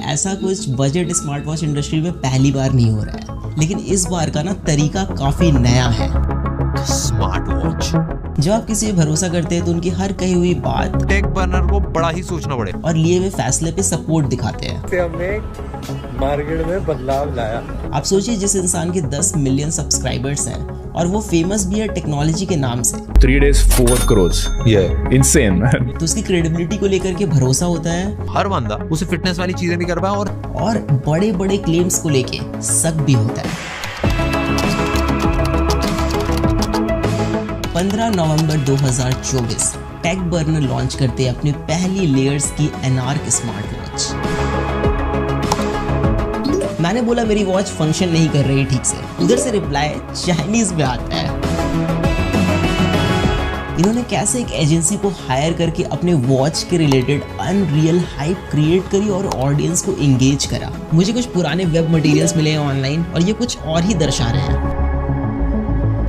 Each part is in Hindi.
ऐसा कुछ बजट स्मार्ट वॉच इंडस्ट्री में पहली बार नहीं हो रहा है, लेकिन इस बार का ना तरीका काफी नया है। Smart watch. जब आप किसी पे भरोसा करते हैं तो उनकी हर कही हुई बात टेक बर्नर को बड़ा ही सोचना पड़े और लिए हुए फैसले पे सपोर्ट दिखाते हैं। हमने मार्केट में बदलाव लाया। आप सोचिए, जिस इंसान के 10 मिलियन सब्सक्राइबर्स हैं और वो फेमस भी है टेक्नोलॉजी के नाम से, 3 days 4 crores, insane man। तो उसकी क्रेडिबिलिटी को लेकर के भरोसा होता है हर बंदा उसे फिटनेस वाली चीजें भी कर पाए और बड़े बड़े क्लेम्स को लेके शक भी होता है। 15 नवंबर 2024 टेक बर्नर लॉन्च करते हैं अपनी पहली लेयर्स की एनार्क स्मार्ट वॉच। मैंने बोला मेरी वॉच फंक्शन नहीं कर रही ठीक से, उधर से रिप्लाई चाइनीज में आता है। इन्होंने कैसे एक एजेंसी को हायर करके अपने वॉच के रिलेटेड अनरियल हाइप क्रिएट करी और ऑडियंस को एंगेज करा। मुझे कुछ पुराने वेब मटेरियल्स मिले हैं ऑनलाइन और ये कुछ और ही दर्शा रहे हैं।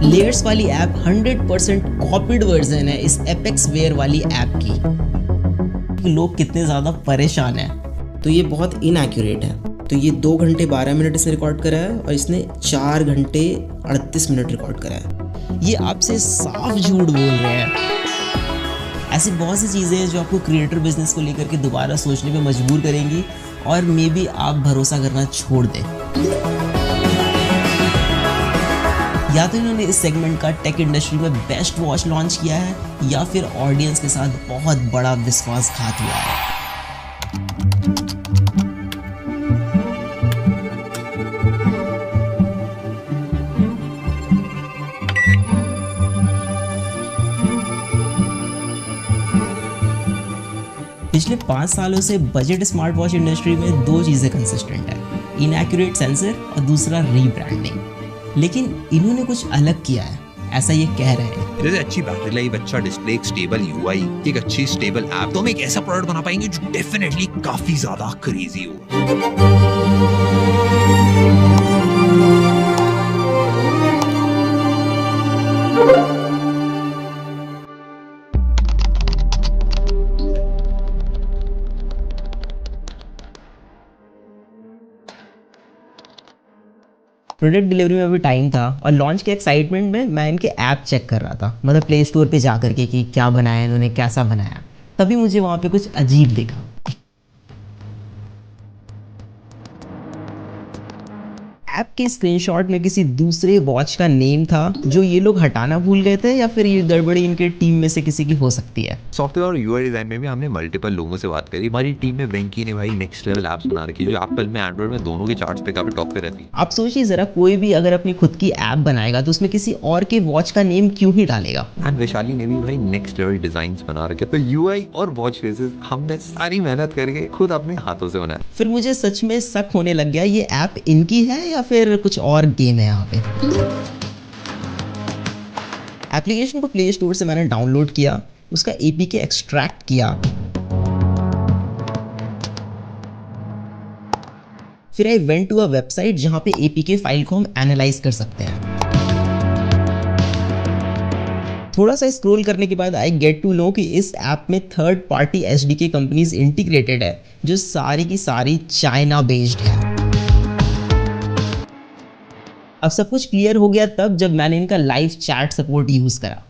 लेयर्स वाली ऐप 100% कॉपीड वर्जन है इस एपेक्स वेयर वाली ऐप की। लोग कितने ज़्यादा परेशान हैं। तो ये बहुत इनएक्यूरेट है। तो ये 2 घंटे 12 मिनट इसने रिकॉर्ड करा है और इसने 4 घंटे 38 मिनट रिकॉर्ड करा है। ये आपसे साफ झूठ बोल रहे हैं। ऐसी बहुत सी चीज़ें हैं जो आपको क्रिएटर बिजनेस को लेकर के दोबारा सोचने पे मजबूर करेंगी और मे बी आप भरोसा करना छोड़ दें। या तो इन्होंने इस सेगमेंट का टेक इंडस्ट्री में बेस्ट वॉच लॉन्च किया है या फिर ऑडियंस के साथ बहुत बड़ा विश्वासघात हुआ है। पिछले 5 सालों से बजट स्मार्ट वॉच इंडस्ट्री में 2 चीज़ें कंसिस्टेंट है, इनएक्यूरेट सेंसर और दूसरा रीब्रांडिंग। लेकिन इन्होंने कुछ अलग किया है, ऐसा ये कह रहे हैं। जैसे अच्छी बैटरी लाइफ, अच्छा डिस्प्ले, एक स्टेबल यूआई, एक अच्छी स्टेबल ऐप, तो हम एक ऐसा प्रोडक्ट बना पाएंगे जो डेफिनेटली काफी ज्यादा क्रेजी हो। प्रोडक्ट डिलीवरी में अभी टाइम था और लॉन्च के एक्साइटमेंट में मैं इनके ऐप चेक कर रहा था, मतलब प्ले स्टोर पे जा करके कि क्या बनाया इन्होंने, कैसा बनाया। तभी मुझे वहाँ पे कुछ अजीब दिखा। ऐप के स्क्रीनशॉट में किसी दूसरे वॉच का नेम था जो ये लोग हटाना भूल गए थे, या फिर ये गड़बड़ी इनके टीम में से किसी की हो सकती है। सॉफ्टवेयर और यूआई डिजाइन में भी हमने मल्टीपल लोगों से बात करी। हमारी टीम में वेंकी ने भाई नेक्स्ट लेवल ऐप्स बना रखी है जो एप्पल में, एंड्रॉइड में, दोनों के चार्ट्स पे काफी टॉप पे रहती है। आप सोचिए जरा, कोई भी अगर अपनी खुद की ऐप बनाएगा तो उसमें किसी और के वॉच का नेम क्यों ही डालेगा। एंड वैशाली ने भी भाई नेक्स्ट लेवल डिजाइन्स बना रखे। तो यूआई और वॉच फेसेस हमने सारी मेहनत करके खुद अपने हाथों से बनाया। फिर मुझे सच में शक होने लग गया, ये ऐप इनकी है या फिर कुछ और गेम है यहाँ पे। एप्लीकेशन को प्ले स्टोर से मैंने डाउनलोड किया, उसका एपीके एक्सट्रैक्ट किया, फिर I went to a website जहां पे एपीके फाइल को हम एनालाइज कर सकते हैं। थोड़ा सा स्क्रॉल करने के बाद आई गेट टू नो कि इस ऐप में third party SDK companies integrated है जो सारी की सारी चाइना बेस्ड है। अब सब कुछ क्लियर हो गया तब जब मैंने इनका लाइव चैट सपोर्ट यूज करा।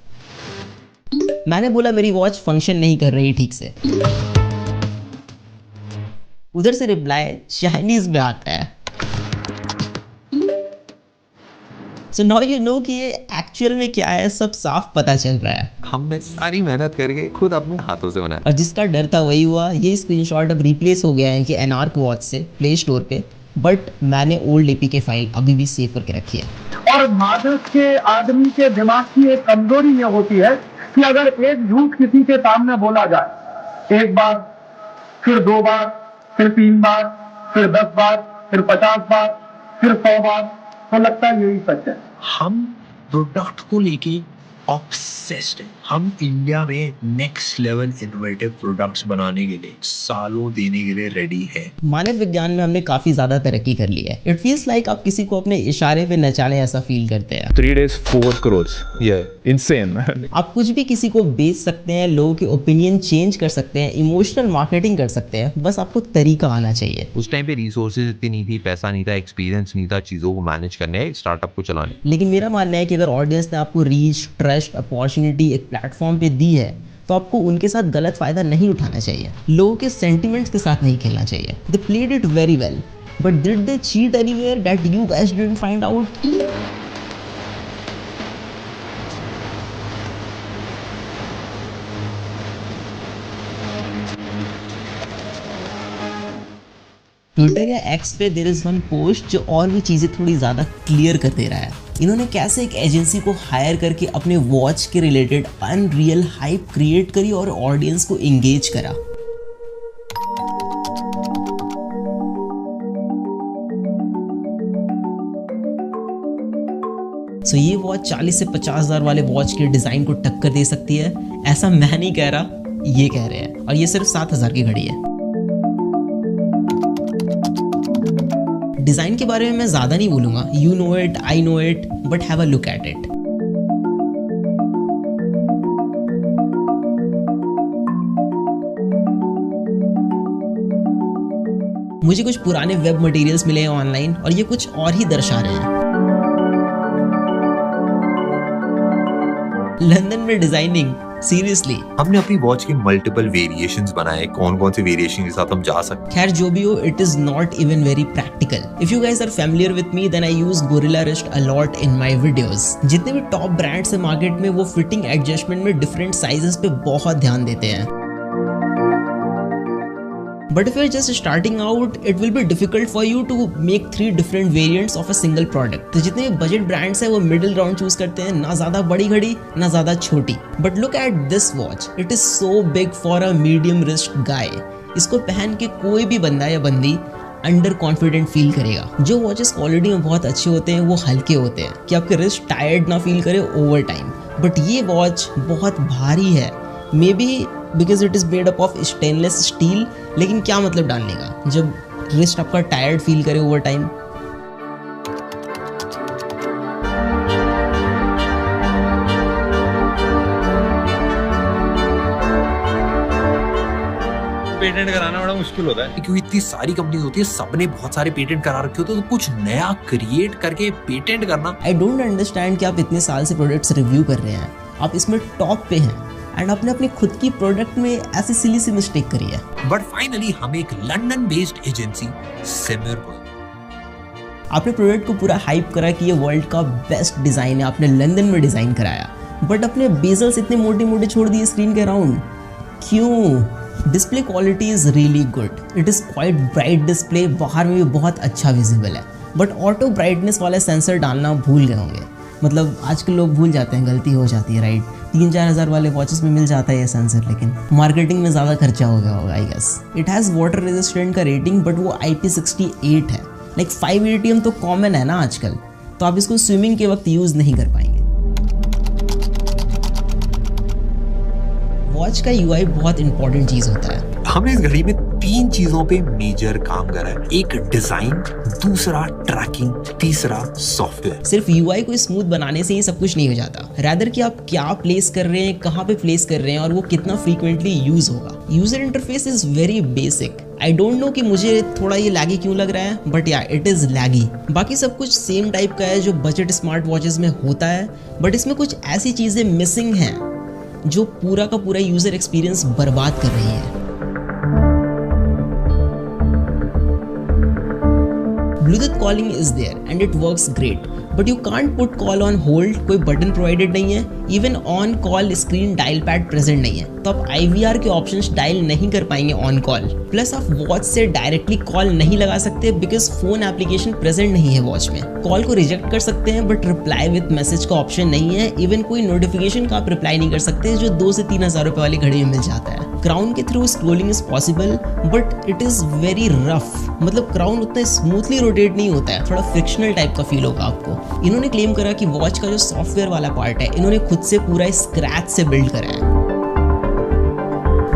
मैंने बोला मेरी वॉच फंक्शन नहीं कर रही ठीक से, उधर से रिप्लाई चाइनीज में आता है। So now you know कि ये एक्चुअल में क्या है, सब साफ पता चल रहा है। हमने सारी मेहनत करके खुद अपने हाथों से बनाया और जिसका डर था वही हुआ। ये स्क्रीनशॉट अब रिप्लेस हो गया है कि एनार्क वॉच से प्ले स्टोर पे, बट मैंने ओल्ड एपीके फाइल अभी भी सेव करके रखी है। और भारत के आदमी के दिमाग की एक कमजोरी ये होती है कि अगर एक झूठ किसी के सामने बोला जाए, एक बार, फिर 2 बार, फिर 3 बार, फिर 10 बार, फिर 50 बार, फिर 100 बार, तो लगता है यही सच है। हम प्रोडक्ट को लेके ऑब्सेस्ड हैं। हम इंडिया में नेक्स्ट लेवल इनोवेटिव प्रोडक्ट्स बनाने के लिए सालों देने के लिए रेडी है। मानव विज्ञान में हमने काफी ज्यादा तरक्की कर ली है। इट फील्स लाइक आप किसी को अपने इशारे पे नचाने ऐसा फील करते हैं। 3 days 4 crores. Yeah, insane. आप कुछ भी किसी को बेच सकते हैं, लोगों के ओपिनियन चेंज कर सकते हैं, इमोशनल मार्केटिंग कर सकते हैं, बस आपको तरीका आना चाहिए। उस टाइम पे रिसोर्सेज इतनी नहीं थी, पैसा नहीं था, एक्सपीरियंस नहीं था चीज़ों को मैनेज करने, स्टार्टअप को चलाने। लेकिन मेरा मानना है कि अगर ऑडियंस ने आपको रीच, ट्रस्ट, अपॉर्चुनिटी एक प्लेटफॉर्म पे दी है तो आपको उनके साथ गलत फायदा नहीं उठाना चाहिए, लोगों के सेंटिमेंट्स के साथ नहीं खेलना चाहिए। They played it very well, but did they cheat anywhere that you guys didn't find out? Twitter या एक्स पे देयर इज वन पोस्ट जो और भी चीज़ें थोड़ी ज़्यादा क्लियर कर दे रहा है। इन्होंने कैसे एक एजेंसी को हायर करके अपने वॉच के रिलेटेड अनरियल हाइप क्रिएट करी और ऑडियंस को एंगेज करा। सो ये वॉच 40 से 50,000 वाले वॉच के डिज़ाइन को टक्कर दे सकती है, ऐसा मैं नहीं कह रहा, ये कह रहे हैं। और ये सिर्फ 7,000 की घड़ी है। डिज़ाइन के बारे में मैं ज़्यादा नहीं बोलूँगा, you know it, I know it, but have a look at it. मुझे कुछ पुराने वेब मटेरियल्स मिले हैं ऑनलाइन और ये कुछ और ही दर्शा रहे हैं। लंदन में डिजाइनिंग, सीरियसली। हमने अपनी वॉच के मल्टीपल वेरिएशंस बनाए, कौन कौन से वेरिएशन के साथ हम जा सकते। खैर जो भी हो, it is not even very practical. If you guys are familiar with me then I use gorilla wrist a lot in my videos. जितने भी टॉप ब्रांड्स है मार्केट में वो फिटिंग एडजस्टमेंट में डिफरेंट साइजेस पे बहुत ध्यान देते हैं। But if you're just starting out, it will be difficult for you to make 3 different variants of a single product. तो जितने बजट ब्रांड्स हैं वो मिडिल ग्राउंड चूज करते हैं, ना ज़्यादा बड़ी घड़ी ना ज़्यादा छोटी। But look at this watch. It is so big for a medium wrist guy. इसको पहन के कोई भी बंदा या बंदी अंडर कॉन्फिडेंट फील करेगा। जो वॉचेस क्वालिटी में बहुत अच्छे होते हैं वो हल्के होते हैं कि आपके रिस्ट टायर्ड ना फील करे ओवर टाइम। बट ये वॉच बहुत भारी है, may be because it is made up of stainless steel. लेकिन क्या मतलब डालने का जब रिस्ट आपका टायर्ड फील करे ओवर टाइम। पेटेंट कराना बड़ा मुश्किल होता है क्योंकि इतनी सारी कंपनीज होती है, सबने बहुत सारे पेटेंट करा रखे होते हैं, तो कुछ नया क्रिएट करके पेटेंट करना। आई डोंट अंडरस्टैंड कि आप इतने साल से प्रोडक्ट्स रिव्यू कर रहे हैं, आप इसमें टॉप पे हैं एंड आपने अपनी खुद की प्रोडक्ट में ऐसी सिली सी मिस्टेक करी है। बट फाइनली हम एक लंदन बेस्ड एजेंसी सिमर, आपने प्रोडक्ट को पूरा हाइप करा कि ये वर्ल्ड का बेस्ट डिजाइन है, आपने लंदन में डिजाइन कराया, बट अपने बेजल्स इतने मोटे मोटे छोड़ दिए स्क्रीन के अराउंड। क्यों? Display quality is really good, it is quite bright display, बाहर में भी बहुत अच्छा विजिबल है, बट ऑटो ब्राइटनेस वाला सेंसर डालना भूल गए होंगे। मतलब आजकल लोग भूल जाते हैं, गलती हो जाती है, राइट। 3-4 हज़ार वाले वॉचेस में मिल जाता है ये सेंसर, लेकिन मार्केटिंग में ज़्यादा खर्चा हो गया होगा I guess. It has water resistant का रेटिंग, बट वो IP68 है। लाइक 5 ATM तो कॉमन है ना आजकल, तो आप इसको स्विमिंग के वक्त यूज़ नहीं कर पाएंगे। वॉच का UI बहुत इंपॉर्टेंट चीज़ होता है। हमने इस घड़ी में 3 चीजों पे मेजर काम करा है, एक डिजाइन, दूसरा ट्रैकिंग, तीसरा सॉफ्टवेयर। सिर्फ UI को स्मूथ बनाने से ही सब कुछ नहीं हो जाता, रादर कि आप क्या प्लेस कर रहे हैं, कहाँ पे प्लेस कर रहे हैं और वो कितना फ्रीक्वेंटली यूज होगा। User interface is very basic. I don't know कि मुझे थोड़ा ये लैगी क्यों लग रहा है, बट या इट इज लैगी। बाकी सब कुछ सेम टाइप का है जो बजट स्मार्ट वॉचेस में होता है, बट इसमें कुछ ऐसी चीजें मिसिंग हैं जो पूरा का पूरा यूजर एक्सपीरियंस बर्बाद कर रही है। Bluetooth calling is there and it works great, but you can't put call on hold, कोई बटन प्रोवाइडेड नहीं है, even on call screen dial pad present नहीं है, तो आप IVR के ऑप्शंस डायल नहीं कर पाएंगे ऑन कॉल। प्लस आप वॉच से डायरेक्टली कॉल नहीं लगा सकते बिकॉज फोन एप्लीकेशन प्रेजेंट नहीं है वॉच में। कॉल को रिजेक्ट कर सकते हैं बट रिप्लाई विद मैसेज का ऑप्शन नहीं है, इवन कोई नोटिफिकेशन का आप रिप्लाई नहीं कर सकते जो 2 से 3 हज़ार रुपए वाली घड़ी में मिल जाता है। क्राउन के through scrolling is possible but it is very rough, मतलब क्राउन उतना स्मूथली रोटेट नहीं होता है, थोड़ा फ्रिक्शनल टाइप का फील होगा आपको। इन्होंने क्लेम करा कि वॉच का जो सॉफ्टवेयर वाला पार्ट है इन्होंने खुद खुद से पूरा स्क्रैच से बिल्ड करा है।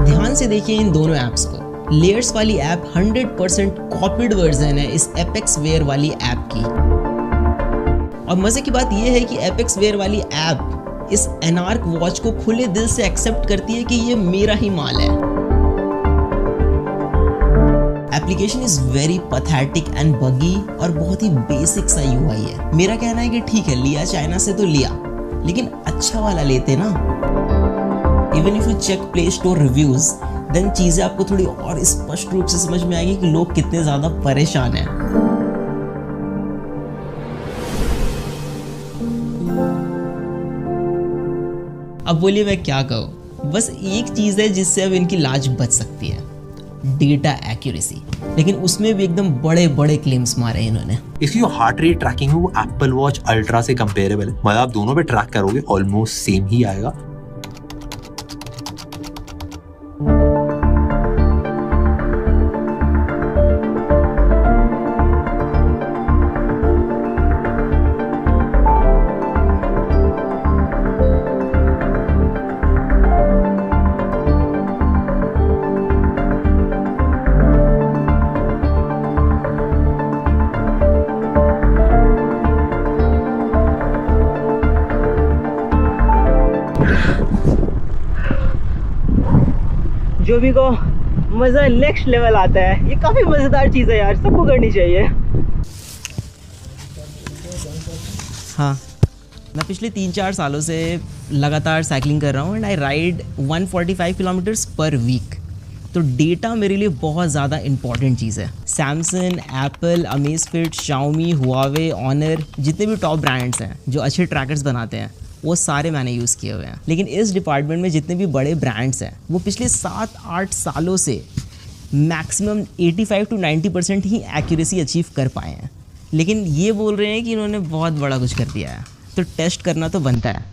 ध्यान से देखिए इन दोनों ऐप्स को। लेयर्स वाली ऐप 100% कॉपीड वर्जन है इस एपेक्स वेयर वाली ऐप की। और मजे की बात यह है कि एपेक्स वेयर वाली ऐप इस एनार्क वॉच को खुले दिल से एक्सेप्ट करती है कि ये मेरा ही माल है। Application is very pathetic and बगी और बहुत ही बेसिक सा यूआई है। मेरा कहना है कि ठीक है, लिया चाइना से तो लिया, लेकिन अच्छा वाला लेते ना। Even if you check Play Store reviews, then चीजें आपको थोड़ी और स्पष्ट रूप से समझ में आएगी कि लोग कितने ज्यादा परेशान हैं। अब बोलिए मैं क्या कहूँ, बस एक चीज है जिससे अब इनकी लाज बच सकती है, डेटा एक्यूरेसी। लेकिन उसमें भी एकदम बड़े बड़े क्लेम्स मारे इन्होंने। इसकी जो हार्ट रेट ट्रैकिंग है वो एप्पल वॉच अल्ट्रा से कंपेरेबल है। मतलब आप दोनों पे ट्रैक करोगे ऑलमोस्ट सेम ही आएगा। जो भी को मज़ा नेक्स्ट लेवल आता है, ये काफ़ी मज़ेदार चीज़ है यार, सबको करनी चाहिए। हाँ, मैं पिछले 3-4 सालों से लगातार साइकिलिंग कर रहा हूँ and I ride 145 kilometres per week. तो डेटा मेरे लिए बहुत ज़्यादा इंपॉर्टेंट चीज़ है। Samsung, Apple, Amazfit, Xiaomi, Huawei, Honor, जितने भी टॉप ब्रांड्स हैं जो अच्छे ट्रैकर्स बनाते हैं, वो सारे मैंने यूज़ किए हुए हैं। लेकिन इस डिपार्टमेंट में जितने भी बड़े ब्रांड्स हैं वो पिछले 7-8 सालों से maximum 85 to 90% he accuracy achieve कर पाए हैं। लेकिन ये बोल रहे हैं कि इन्होंने बहुत बड़ा कुछ कर दिया है, तो टेस्ट करना तो बनता है।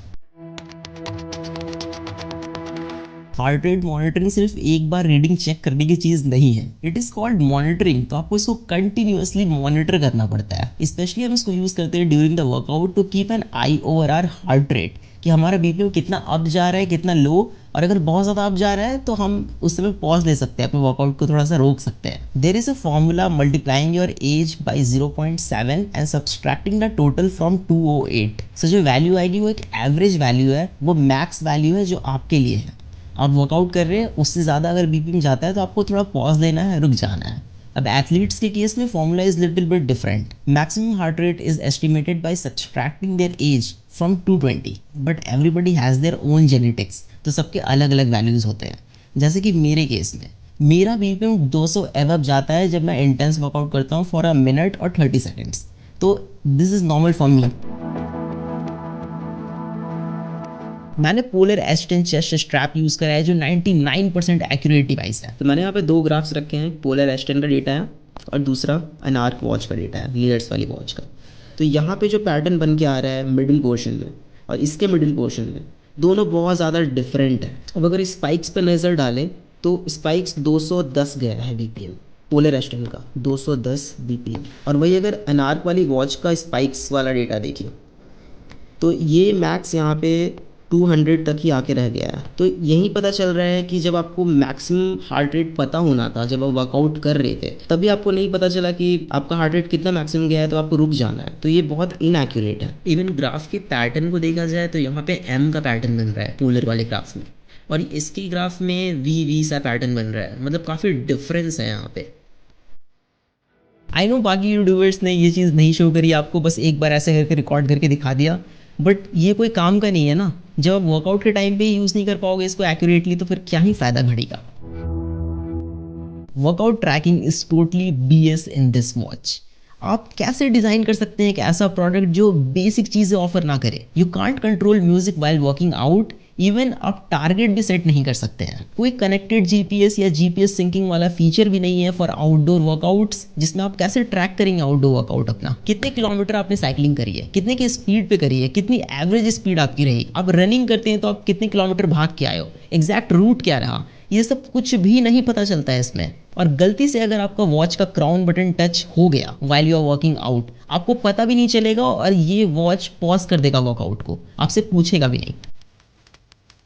हार्ट रेट मॉनिटरिंग सिर्फ एक बार रीडिंग चेक करने की चीज़ नहीं है, इट इज़ कॉल्ड मॉनिटरिंग। तो आपको इसको कंटिन्यूअसली मॉनिटर करना पड़ता है। स्पेशली हम इसको यूज़ करते हैं during the workout to keep an eye over our heart rate, कि हमारा बीपीएम कितना अप जा रहा है, कितना लो, और अगर बहुत ज़्यादा अप जा रहा है तो हम उस समय पॉज ले सकते हैं, अपने वर्कआउट को थोड़ा सा रोक सकते हैं। There is a formula multiplying your age by 0.7 and subtracting the total from 208। So जो वैल्यू आएगी वो एक एवरेज वैल्यू है, वो मैक्स वैल्यू है जो आपके लिए है। आप वर्कआउट कर रहे हैं, उससे ज़्यादा अगर बीपीएम जाता है तो आपको थोड़ा पॉज लेना है, रुक जाना है। अब एथलीट्स के केस में formula is little bit different. Maximum heart rate is estimated by subtracting their age from 220, but everybody has their own genetics. तो सबके अलग अलग वैल्यूज़ होते हैं। जैसे कि मेरे केस में मेरा बीपीएम 200 एवब जाता है जब मैं इंटेंस वर्कआउट करता हूँ फॉर अ मिनट और 30 सेकेंड्स। तो this is normal for me. मैंने polar S10 chest strap use करा है जो 99% एक्यूरेट डिवाइस है। तो मैंने यहाँ पे 2 ग्राफ्स रखे हैं, पोलर S10 का डेटा है और दूसरा अनार्क वॉच का डेटा है, लीडर्स वाली वॉच का। तो यहाँ पे जो पैटर्न बन के आ रहा है मिडिल पोर्शन में और इसके मिडिल पोर्शन में, दोनों बहुत ज़्यादा डिफरेंट है। अब अगर स्पाइक्स पर नज़र डालें तो स्पाइक्स 210 गया है बीपीएम पोलर S10 का, 210 बीपीएम। और वही अगर अनार्क वाली वॉच का स्पाइक्स वाला डेटा देखिए तो ये मैक्स यहाँ पे 200 तक ही आके रह गया है। तो यही पता चल रहा है कि जब आपको मैक्सिमम हार्ट रेट पता होना था, जब आप वर्कआउट कर रहे थे, तभी आपको नहीं पता चला कि आपका हार्ट रेट कितना मैक्सिमम गया है, तो आपको रुक जाना है। तो ये बहुत इनएक्यूरेट है। इवन ग्राफ के पैटर्न को देखा जाए तो यहाँ पे M का पैटर्न बन रहा है पोलर वाले ग्राफ में, और इसके ग्राफ में V सा पैटर्न बन रहा है। मतलब काफ़ी डिफरेंस है यहाँ पे। आई नो बाकी यूट्यूबर्स ने ये चीज़ नहीं शो करी आपको, बस एक बार ऐसे करके रिकॉर्ड करके दिखा दिया, बट ये कोई काम का नहीं है ना। जब आप वर्कआउट के टाइम पे यूज़ नहीं कर पाओगे इसको एक्यूरेटली, तो फिर क्या ही फ़ायदा घड़ी का। Workout tracking is totally BS in this watch. आप कैसे डिज़ाइन कर सकते हैं एक ऐसा प्रोडक्ट जो बेसिक चीज़ें ऑफर ना करे। You can't control music while working out, even आप टारगेट भी सेट नहीं कर सकते हैं। कोई कनेक्टेड GPS या GPS सिंकिंग वाला फीचर भी नहीं है फॉर आउटडोर वर्कआउट्स, जिसमें आप कैसे ट्रैक करेंगे आउटडोर वर्कआउट अपना। कितने किलोमीटर आपने साइकिलिंग करी है, कितने की स्पीड पे करी है, कितनी एवरेज स्पीड आपकी रही। आप रनिंग करते हैं तो आप कितने किलोमीटर भाग के आए हो, एग्जैक्ट रूट क्या रहा, ये सब कुछ भी नहीं पता चलता है इसमें। और गलती से अगर आपका वॉच का क्राउन बटन टच हो गया while you are working out, आपको पता भी नहीं चलेगा और ये वॉच पॉज कर देगा वर्कआउट को, आपसे पूछेगा भी नहीं।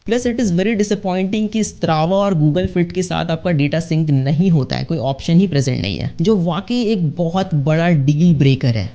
Plus it is very disappointing कि स्ट्रावा और गूगल फिट के साथ आपका डेटा सिंक नहीं होता है, कोई ऑप्शन ही प्रेजेंट नहीं है, जो वाकई एक बहुत बड़ा डील ब्रेकर है।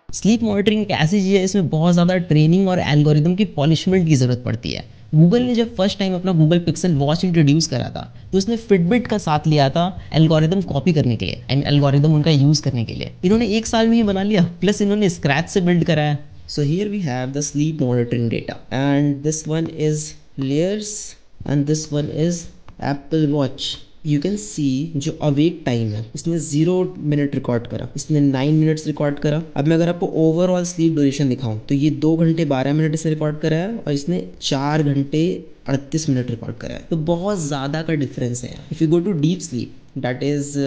स्लीप मॉनिटरिंग एक ऐसी चीज़ है, इसमें बहुत ज़्यादा ट्रेनिंग और एल्गोरिदम की पॉलिशमेंट की ज़रूरत पड़ती है। गूगल ने जब फर्स्ट टाइम अपना गूगल पिक्सल वॉच इंट्रोड्यूस करा था तो उसने फिटबिट का साथ लिया था एल्गोरिदम कॉपी करने के लिए, एल्गोरिदम उनका यूज़ करने के लिए। इन्होंने 1 साल में ही बना लिया, प्लस इन्होंने स्क्रैच से बिल्ड करा है। So here we have the sleep monitoring data and this one is Layers and this one is Apple watch. You can see जो अवेक टाइम है इसने 0 मिनट रिकॉर्ड करा, इसने 9 मिनट्स रिकॉर्ड करा। अब मैं अगर आपको ओवरऑल स्लीप ड्यूरेशन दिखाऊं तो ये 2 घंटे 12 मिनट इसने रिकॉर्ड करा है और इसने 4 घंटे 38 मिनट रिकॉर्ड करा है। तो बहुत ज़्यादा का डिफरेंस है। If you go to deep sleep that is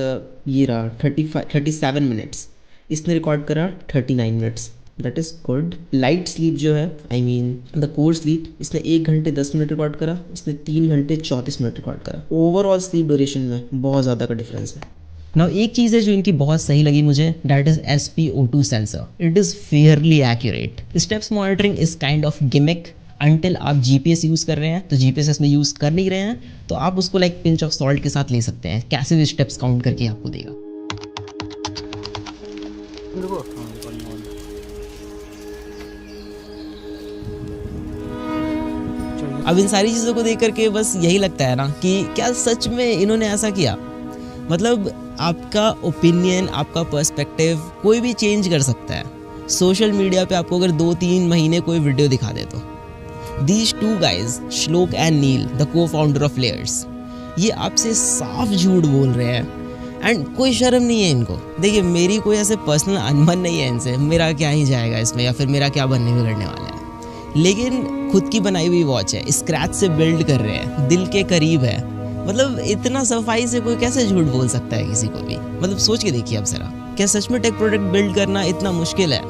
ये रहा 37 मिनट्स, इसने रिकॉर्ड करा 39 minutes, that is good. Light sleep जो है I mean the core sleep, इसने 1 घंटे 10 मिनट रिकॉर्ड करा, इसने 3 घंटे 34 मिनट रिकॉर्ड करा। ओवरऑल स्लीप ड्यूरेशन में बहुत ज़्यादा का डिफरेंस है। नाउ एक चीज़ है जो इनकी बहुत सही लगी मुझे, that is SpO2 sensor. It is Fairlie accurate. Steps monitoring is kind of gimmick until आप GPS यूज़ कर रहे हैं, तो GPS इसमें यूज़ कर नहीं रहे हैं तो आप उसको लाइक पिंच ऑफ सॉल्ट के साथ ले सकते हैं, कैसे भी स्टेप्स काउंट करके आपको देगा। अब इन सारी चीज़ों को देख करके बस यही लगता है ना कि क्या सच में इन्होंने ऐसा किया। मतलब आपका ओपिनियन, आपका पर्सपेक्टिव कोई भी चेंज कर सकता है। सोशल मीडिया पे आपको अगर 2-3 महीने कोई वीडियो दिखा दे तो these 2 guys Shlok and Neel the co-founder of Layers, ये आपसे साफ झूठ बोल रहे हैं एंड कोई शर्म नहीं है इनको। देखिए मेरी कोई ऐसे पर्सनल अनबन नहीं है इनसे, मेरा क्या ही जाएगा इसमें या फिर मेरा क्या बनने बिगड़ने वाला है, लेकिन खुद की बनाई हुई वॉच है, स्क्रैच से बिल्ड कर रहे हैं, दिल के करीब है। मतलब इतना सफाई से कोई कैसे झूठ बोल सकता है किसी को भी। मतलब सोच के देखिए अब जरा, क्या सच में टेक प्रोडक्ट बिल्ड करना इतना मुश्किल है?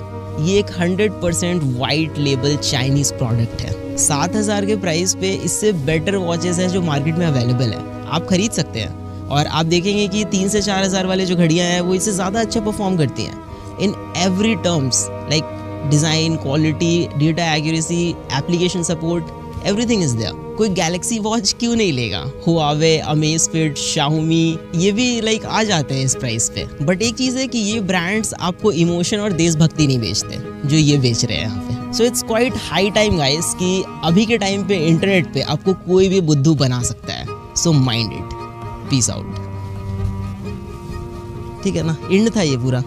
ये एक 100% वाइट लेबल चाइनीज प्रोडक्ट है। 7,000 के प्राइस पे इससे बेटर वॉचेस हैं जो मार्केट में अवेलेबल है, आप खरीद सकते हैं। और आप देखेंगे कि 3 से 4,000 वाले जो घड़ियाँ हैं वो इससे ज़्यादा अच्छा परफॉर्म करती हैं in every terms, like design, quality, data accuracy, application support, everything is there. कोई गैलेक्सी वॉच क्यों नहीं लेगा? हुआवे, अमेज़फिट, शाओमी, ये भी लाइक आ जाते हैं इस प्राइस पे। बट एक चीज़ है कि ये ब्रांड्स आपको इमोशन और देशभक्ति नहीं बेचते जो ये बेच रहे हैं यहाँ पे। So it's quite high time guys कि अभी के टाइम पे इंटरनेट पे आपको कोई भी बुद्धू बना सकता है। So mind it, peace out. ठीक है ना, एंड था ये पूरा।